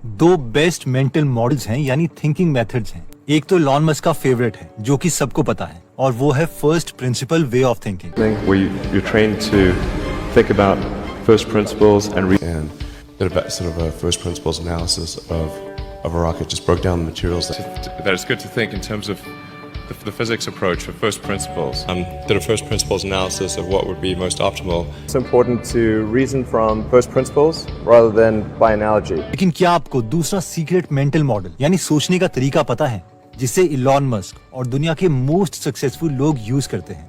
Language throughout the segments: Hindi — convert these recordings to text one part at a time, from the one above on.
दो बेस्ट मेंटल मॉडल्स हैं यानी थिंकिंग मेथड्स हैं। एक तो इलॉन मस्क का फेवरेट है जो कि सबको पता है और वो है first principle way of thinking. Where you're trained to think about first principles and did a sort of a first principles analysis of a rocket. Just broke down the materials. that it's good to think in terms of the physics approach for first principles. Did a first principles analysis of what would be most optimal. It's important to reason from first principles rather than by analogy. लेकिन क्या आपको दूसरा सीक्रेट मेंटल मॉडल यानी सोचने का तरीका पता है जिसे इलॉन मस्क और दुनिया के मोस्ट सक्सेसफुल लोग यूज करते हैं?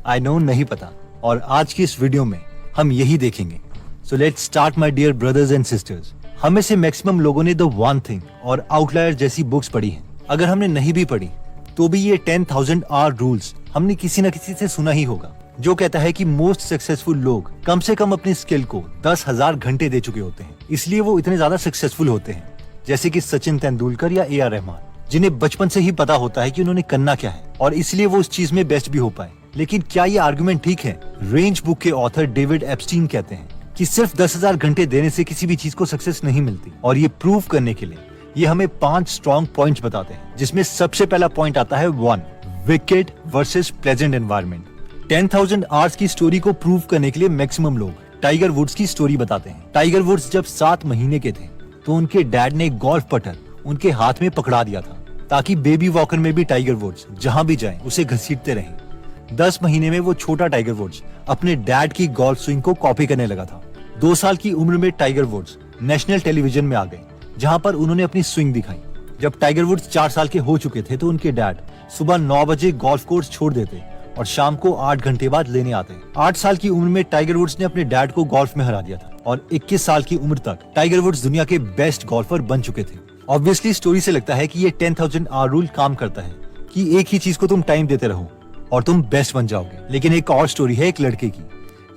आई नो नहीं पता, और आज की इस वीडियो में हम यही देखेंगे। So let's start my dear brothers and sisters. हम में से मैक्सिमम लोगों ने द वन थिंग और आउटलायर जैसी बुक्स पढ़ी हैं। अगर हमने नहीं भी पढ़ी तो भी ये 10,000 आवर रूल्स हमने किसी न किसी से सुना ही होगा, जो कहता है कि मोस्ट सक्सेसफुल लोग कम से कम अपनी स्किल को 10,000 घंटे दे चुके होते हैं, इसलिए वो इतने ज्यादा सक्सेसफुल होते हैं। जैसे कि सचिन तेंदुलकर या ए आर रहमान, जिन्हें बचपन से ही पता होता है कि उन्होंने करना क्या है और इसलिए वो उस चीज में बेस्ट भी हो पाए। लेकिन क्या ये आर्गुमेंट ठीक है? रेंज बुक के ऑथर डेविड एप्स्टीन कहते हैं कि सिर्फ 10,000 घंटे देने से किसी भी चीज को सक्सेस नहीं मिलती, और ये प्रूव करने के लिए ये हमें 5 स्ट्रॉन्ग पॉइंट्स बताते हैं, जिसमें सबसे पहला पॉइंट आता है 1 wicked versus pleasant environment. 10,000 hours की स्टोरी को प्रूव करने के लिए मैक्सिमम लोग टाइगर वुड्स की स्टोरी बताते हैं। टाइगर वुड्स जब 7 महीने के थे तो उनके डैड ने एक गोल्फ पटर उनके हाथ में पकड़ा दिया था ताकि बेबी वॉकर में भी टाइगर वुड्स जहां भी जाएं उसे घसीटते रहें। 10 महीने में वो छोटा टाइगर वुड्स अपने डैड की गोल्फ स्विंग को कॉपी करने लगा था। 2 साल की उम्र में टाइगर वुड्स नेशनल टेलीविजन में आ गए, जहां पर उन्होंने अपनी स्विंग दिखाई। जब टाइगर वुड्स 4 साल के हो चुके थे तो उनके डैड सुबह 9 बजे गोल्फ कोर्स छोड़ देते और शाम को 8 घंटे बाद लेने आते। 8 साल की उम्र में टाइगर वुड्स ने अपने डैड को गोल्फ में हरा दिया था और 21 साल की उम्र तक टाइगर वुड्स दुनिया के बेस्ट गोल्फर बन चुके थे। ऑब्वियसली स्टोरी से लगता है कि ये 10,000 आवर रूल काम करता है कि एक ही चीज को तुम टाइम देते रहो और तुम बेस्ट बन जाओगे। लेकिन एक और स्टोरी है एक लड़के की।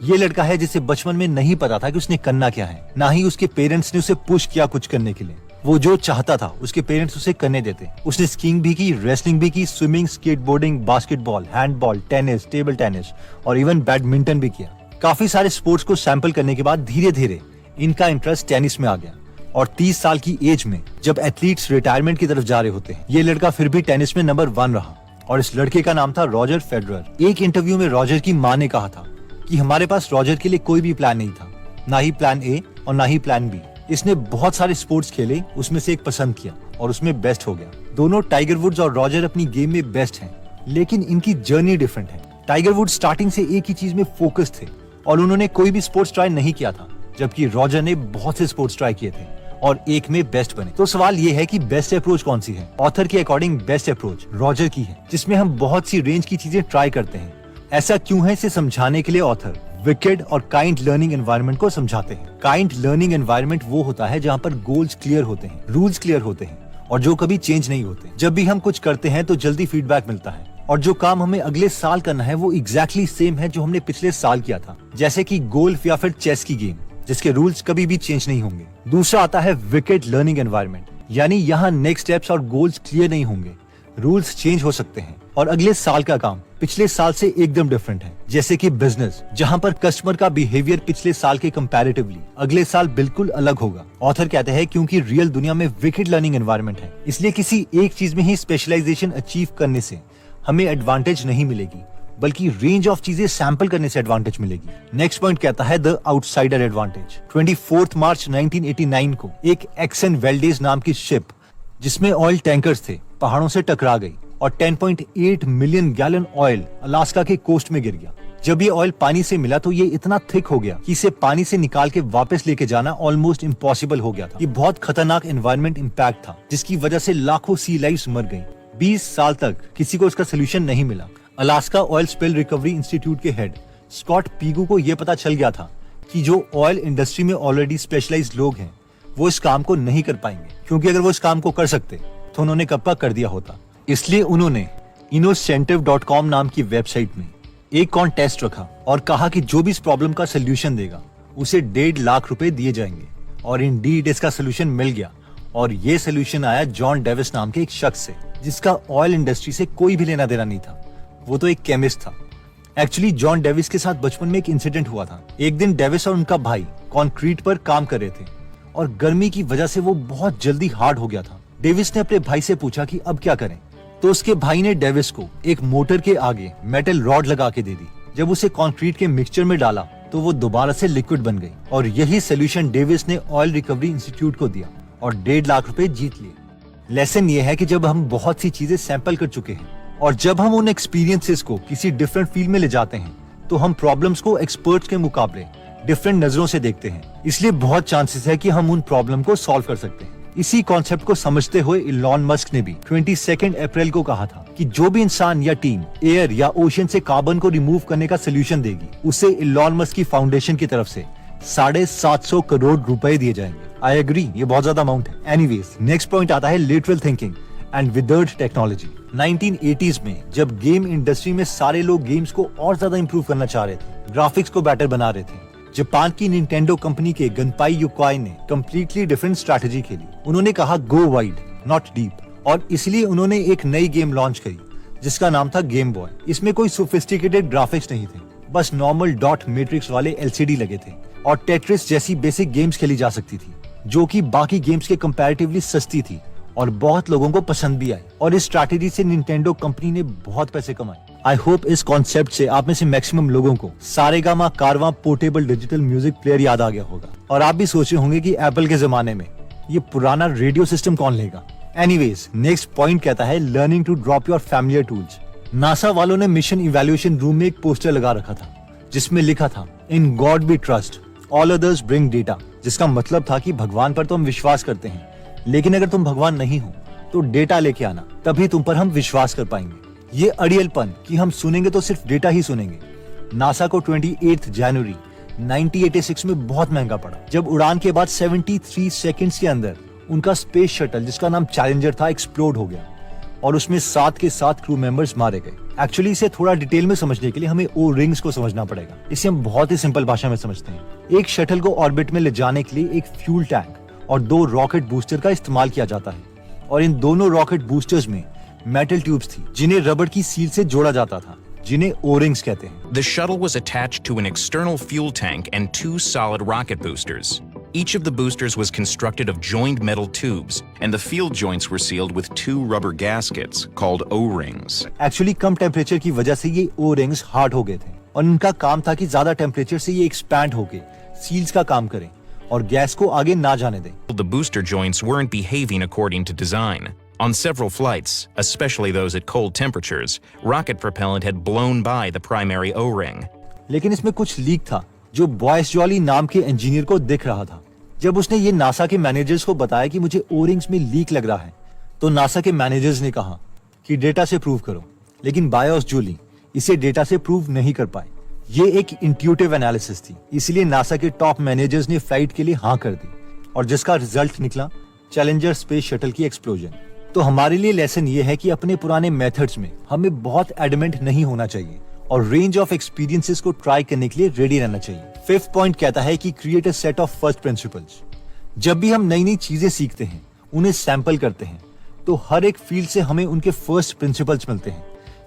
ये लड़का है जिसे बचपन में नहीं पता था कि उसने करना क्या है, ना ही उसके पेरेंट्स ने उसे पुश किया कुछ करने के लिए। वो जो चाहता था उसके पेरेंट्स उसे करने देते। उसने स्कीइंग भी की, रेसलिंग भी की, swimming, skateboarding, basketball, handball, tennis, table tennis और इवन बैडमिंटन भी किया। काफी सारे स्पोर्ट्स को सैंपल करने के बाद धीरे धीरे इनका इंटरेस्ट टेनिस में आ गया और 30 साल की एज में जब एथलीट्स रिटायरमेंट की तरफ जा रहे होते हैं, ये लड़का फिर भी टेनिस में नंबर 1 रहा और इस लड़के का नाम था रॉजर फेडरर। एक इंटरव्यू में रॉजर की माँ ने कहा था कि हमारे पास रॉजर के लिए कोई भी प्लान नहीं था, ना ही प्लान ए और ना ही प्लान बी। इसने बहुत सारे स्पोर्ट्स खेले, उसमें से एक पसंद किया और उसमें बेस्ट हो गया। दोनों टाइगर वुड्स और रॉजर अपनी गेम में बेस्ट हैं, लेकिन इनकी जर्नी डिफरेंट है। टाइगर वुड्स स्टार्टिंग से एक ही चीज में फोकस थे और उन्होंने कोई भी स्पोर्ट्स ट्राई नहीं किया था, जबकि रॉजर ने बहुत से स्पोर्ट्स ट्राई किए थे और एक में बेस्ट बने। तो सवाल ये है कि बेस्ट अप्रोच कौन सी है? ऑथर के अकॉर्डिंग बेस्ट अप्रोच रॉजर की है, जिसमें हम बहुत सी रेंज की चीजें ट्राई करते हैं। ऐसा क्यों है, इसे समझाने के लिए ऑथर विकेड और काइंड लर्निंग एनवायरनमेंट को समझाते हैं। काइंड लर्निंग एनवायरनमेंट वो होता है जहाँ पर गोल्स क्लियर होते हैं, रूल्स क्लियर होते हैं और जो कभी चेंज नहीं होते। जब भी हम कुछ करते हैं तो जल्दी फीडबैक मिलता है और जो काम हमें अगले साल करना है वो एग्जैक्टली सेम है जो हमने पिछले साल किया था, जैसे कि गोल्फ या फिर चेस की गेम, जिसके रूल्स कभी भी चेंज नहीं होंगे। दूसरा आता है विकेड लर्निंग एनवायरनमेंट, यानी यहाँ नेक्स्ट स्टेप्स और गोल्स क्लियर नहीं होंगे, रूल्स चेंज हो सकते हैं और अगले साल का काम पिछले साल से एकदम डिफरेंट है। जैसे कि बिजनेस, जहां पर कस्टमर का बिहेवियर पिछले साल के कंपैरेटिवली अगले साल बिल्कुल अलग होगा। ऑथर कहते हैं क्योंकि रियल दुनिया में विकेड लर्निंग एनवायरनमेंट है, इसलिए किसी एक चीज में ही स्पेशलाइजेशन अचीव करने से हमें एडवांटेज नहीं मिलेगी, बल्कि रेंज ऑफ चीजें सैंपल करने से एडवांटेज मिलेगी। नेक्स्ट पॉइंट कहता है द आउटसाइडर एडवांटेज। 24 मार्च 1989 को एक एक्सन वेल्डेज नाम की शिप, जिसमें ऑयल टैंकर्स थे, पहाड़ों से टकरा गई और 10.8 मिलियन गैलन ऑयल अलास्का के कोस्ट में गिर गया। जब ये ऑयल पानी से मिला तो ये इतना थिक हो गया कि इसे पानी से निकाल के वापस लेके जाना ऑलमोस्ट इम्पॉसिबल हो गया था। ये बहुत खतरनाक एनवायरनमेंट इम्पैक्ट था, जिसकी वजह से लाखों सी लाइव्स मर गई। 20 साल तक किसी को इसका सोल्यूशन नहीं मिला। Alaska oil spill recovery institute के हेड स्कॉट पीगू को यह पता चल गया था कि जो ऑयल इंडस्ट्री में ऑलरेडी स्पेशलाइज्ड लोग हैं वो इस काम को नहीं कर पाएंगे, क्योंकि अगर वो इस काम को कर सकते तो उन्होंने कब का कर दिया होता। इसलिए उन्होंने innocentive.com नाम की वेबसाइट में एक कॉन्टेस्ट रखा और कहा कि जो भी इस प्रॉब्लम का सोल्यूशन देगा उसे 1.5 लाख रुपए दिए जाएंगे। और इंडीड इसका सोल्यूशन मिल गया और ये सोल्यूशन आया जॉन डेविस नाम के एक शख्स से, जिसका ऑयल इंडस्ट्री से कोई भी लेना देना नहीं था। वो तो एक केमिस्ट था। एक्चुअली जॉन डेविस के साथ बचपन में एक इंसिडेंट हुआ था। एक दिन डेविस और उनका भाई कंक्रीट पर काम कर रहे थे और गर्मी की वजह से वो बहुत जल्दी हार्ड हो गया था। डेविस ने अपने भाई से पूछा कि अब क्या करें, तो उसके भाई ने डेविस को एक मोटर के आगे मेटल रॉड लगा के दे दी। जब उसे कंक्रीट के मिक्सचर में डाला तो वो दोबारा से लिक्विड बन गई और यही सोल्यूशन डेविस ने ऑयल रिकवरी इंस्टीट्यूट को दिया और 1.5 लाख रुपए जीत लिए। लेसन ये है कि जब हम बहुत सी चीजें सैंपल कर चुके हैं और जब हम उन एक्सपीरियंसेस को किसी डिफरेंट फील्ड में ले जाते हैं तो हम प्रॉब्लम्स को एक्सपर्ट्स के मुकाबले डिफरेंट नजरों से देखते हैं, इसलिए बहुत चांसेस है कि हम उन प्रॉब्लम को सॉल्व कर सकते हैं। इसी कॉन्सेप्ट को समझते हुए इलॉन मस्क ने भी 22 अप्रैल को कहा था कि जो भी इंसान या टीम एयर या ओशन से कार्बन को रिमूव करने का सोल्यूशन देगी उसे इलॉन मस्क की फाउंडेशन की तरफ से 750 करोड़ रुपए दिए जाएंगे। आई एग्री, ये बहुत ज्यादा अमाउंट है। एनीवेज, नेक्स्ट पॉइंट आता है lateral thinking and withered technology. 1980s में जब गेम इंडस्ट्री में सारे लोग गेम्स को और ज्यादा इंप्रूव करना चाह रहे थे, ग्राफिक्स को बेटर बना रहे थे, जापान की निंटेंडो कंपनी के गनपाई युकाई ने कम्प्लीटली डिफरेंट स्ट्रैटेजी खेली। उन्होंने कहा गो वाइड नॉट डीप, और इसलिए उन्होंने एक नई गेम लॉन्च करी जिसका नाम था गेम बॉय। इसमें कोई सोफिस्टिकेटेड ग्राफिक्स नहीं थे, बस नॉर्मल डॉट मैट्रिक्स वाले LCD लगे थे और टेट्रिस जैसी बेसिक गेम्स खेली जा सकती थी जो कि बाकी गेम्स के कंपैरेटिवली सस्ती थी और बहुत लोगों को पसंद भी आई। और इस स्ट्रैटेजी से निंटेंडो कंपनी ने बहुत पैसे कमाए। आई होप इस कॉन्सेप्ट से आप में से मैक्सिमम लोगों को सारेगामा कारवां पोर्टेबल डिजिटल म्यूजिक प्लेयर याद आ गया होगा और आप भी सोच रहे होंगे कि एप्पल के जमाने में ये पुराना रेडियो सिस्टम कौन लेगा। एनीवेज, नेक्स्ट पॉइंट कहता है learning to drop your familiar tools. NASA वालों ने मिशन इवैल्यूएशन रूम में एक पोस्टर लगा रखा था जिसमें लिखा था in God we trust all others bring data, जिसका मतलब था कि भगवान पर तो हम विश्वास करते हैं लेकिन अगर तुम भगवान नहीं हो तो डेटा लेके आना, तभी तुम पर हम विश्वास कर पाएंगे। ये अड़ियलपन कि हम सुनेंगे तो सिर्फ डेटा ही सुनेंगे नासा को 28 जनवरी 1986 में बहुत महंगा पड़ा जब उड़ान के बाद 73 सेकंड्स के अंदर उनका स्पेस शटल जिसका नाम चैलेंजर था एक्सप्लोड हो गया और उसमें 7 के 7 क्रू मेंबर्स मारे गए। एक्चुअली इसे थोड़ा डिटेल में समझने के लिए हमें ओ रिंग्स को समझना पड़ेगा। इसे हम बहुत ही सिंपल भाषा में समझते हैं। एक शटल को ऑर्बिट में ले जाने के लिए एक फ्यूल टैंक और 2 रॉकेट बूस्टर का इस्तेमाल किया जाता है और इन दोनों रॉकेट बूस्टर्स में मेटल ट्यूब्स थी जिन्हें रबड़ की सील से जोड़ा जाता था, जिन्हें O-rings कहते हैं। The shuttle was attached to an external fuel tank and 2 solid rocket boosters. Each of the boosters was constructed of joined metal tubes, and the field joints were sealed with 2 rubber gaskets called O-rings. Actually कम टेम्परेचर की वजह से ये O-rings हार्ड हो गए थे और इनका काम था कि ज्यादा टेम्परेचर से ये एक्सपैंड होके सील्स का काम करें और गैस को आगे ना जाने दें। The booster joints weren't behaving according to design. On several flights, especially those at cold temperatures, rocket propellant had blown by the primary O-ring. लेकिन इसमें कुछ लीक था जो बॉयस जॉली नाम के इंजीनियर को दिख रहा था। जब उसने ये नासा के मैनेजर्स को बताया कि मुझे O-rings में लीक लग रहा है तो नासा के मैनेजर्स ने कहा कि डेटा से प्रूव करो, लेकिन बॉयस जॉली इसे डेटा से प्रूव नहीं कर पाए। ये एक इंट्यूटिव एनालिसिस थी, इसलिए नासा के टॉप मैनेजर्स ने फ्लाइट के लिए हाँ कर दी और जिसका रिजल्ट निकला चैलेंजर स्पेस शटल की एक्सप्लोजन। तो हमारे लिए लेसन ये है कि अपने पुराने मेथड्स में हमें बहुत एडमेंट नहीं होना चाहिए और रेंज ऑफ एक्सपीरियंसेस को ट्राई करने के लिए रेडी रहना चाहिए। 5th पॉइंट कहता है कि create a set of first principles. जब भी हम नई नई चीजें सीखते हैं, उन्हें सैंपल करते हैं, तो हर एक फील्ड से हमें उनके फर्स्ट प्रिंसिपल्स मिलते हैं,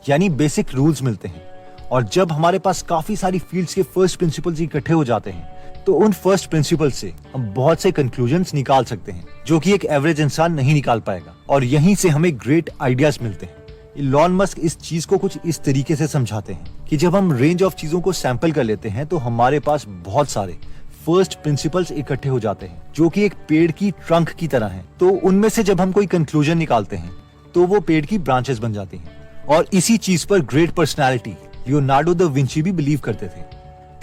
यानी बेसिक रूल्स मिलते हैं। और जब हमारे पास काफी सारी फील्ड्स के फर्स्ट प्रिंसिपल्स इकट्ठे हो जाते हैं तो उन फर्स्ट प्रिंसिपल्स से हम बहुत से कंक्लूजन्स निकाल सकते हैं जो कि एक एवरेज इंसान नहीं निकाल पाएगा और यहीं से हमें ग्रेट आइडियाज मिलते हैं। इलॉन मस्क इस चीज को कुछ इस तरीके से समझाते हैं कि जब हम रेंज ऑफ चीजों को सैंपल कर लेते हैं तो हमारे पास बहुत सारे फर्स्ट प्रिंसिपल्स इकट्ठे हो जाते हैं जो कि एक पेड़ की ट्रंक की तरह हैं। तो उनमें से जब हम कोई कंक्लूजन निकालते हैं तो वो पेड़ की ब्रांचेस बन जाती हैं और इसी चीज पर great personality Leonardo da Vinci भी बिलीव करते थे।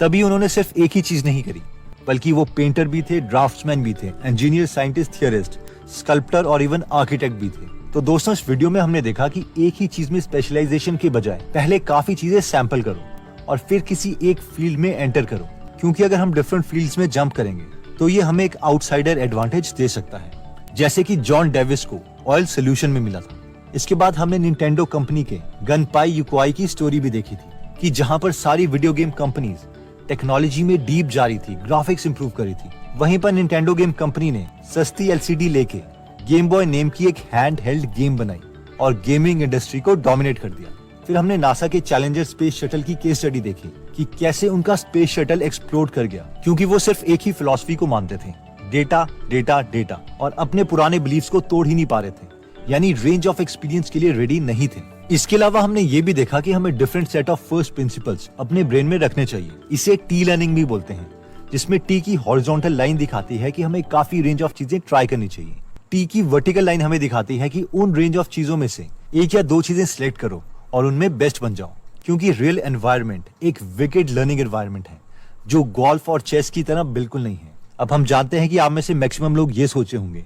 तभी उन्होंने सिर्फ एक ही चीज नहीं करी, बल्कि वो पेंटर भी थे, ड्राफ्ट्समैन भी थे, इंजीनियर, साइंटिस्ट, थियरिस्ट, स्कल्प्टर और इवन आर्किटेक्ट भी थे। तो दोस्तों, इस वीडियो में हमने देखा कि एक ही चीज में स्पेशलाइजेशन के बजाय पहले काफी चीजें सैंपल करो और फिर किसी एक फील्ड में एंटर करो, क्योंकि अगर हम डिफरेंट फील्ड्स में जंप करेंगे तो ये हमें एक आउटसाइडर एडवांटेज दे सकता है, जैसे कि जॉन डेविस को ऑयल सोल्यूशन में मिला था। इसके बाद हमने निंटेंडो कंपनी के गनपाई युकाई की स्टोरी भी देखी थी कि जहां पर सारी वीडियो गेम कंपनीज टेक्नोलॉजी में डीप जा रही थी, ग्राफिक्स इंप्रूव करी थी। वहीं पर निंटेंडो गेम कंपनी ने सस्ती LCD लेके गेम बॉय नेम की एक हैंड हेल्ड गेम बनाई और गेमिंग इंडस्ट्री को डोमिनेट कर दिया। फिर हमने नासा के चैलेंजर स्पेस शटल की केस स्टडी देखी कि कैसे उनका स्पेस शटल एक्सप्लोड कर गया, क्योंकि वो सिर्फ एक ही फिलॉसफी को मानते थे, डेटा डेटा डेटा और अपने पुराने बिलीफ्स को तोड़ ही नहीं पा रहे थे, यानी रेंज ऑफ एक्सपीरियंस के लिए रेडी नहीं थे। इसके अलावा हमने ये भी देखा कि हमें different set of first principles अपने ब्रेन में रखने चाहिए। इसे टी लर्निंग भी बोलते हैं, जिसमें टी की हॉरिजॉन्टल लाइन दिखाती है कि हमें काफी रेंज ऑफ चीजें ट्राई करनी चाहिए। टी की वर्टिकल लाइन हमें दिखाती है कि उन रेंज ऑफ चीजों में से एक या दो चीजें सिलेक्ट करो और उनमें बेस्ट बन जाओ, क्योंकि रियल एनवायरनमेंट एक विकेड लर्निंग एनवायरनमेंट है जो गोल्फ और चेस की तरह बिल्कुल नहीं है। अब हम जानते हैं कि आप में से मैक्सिमम लोग ये सोचे होंगे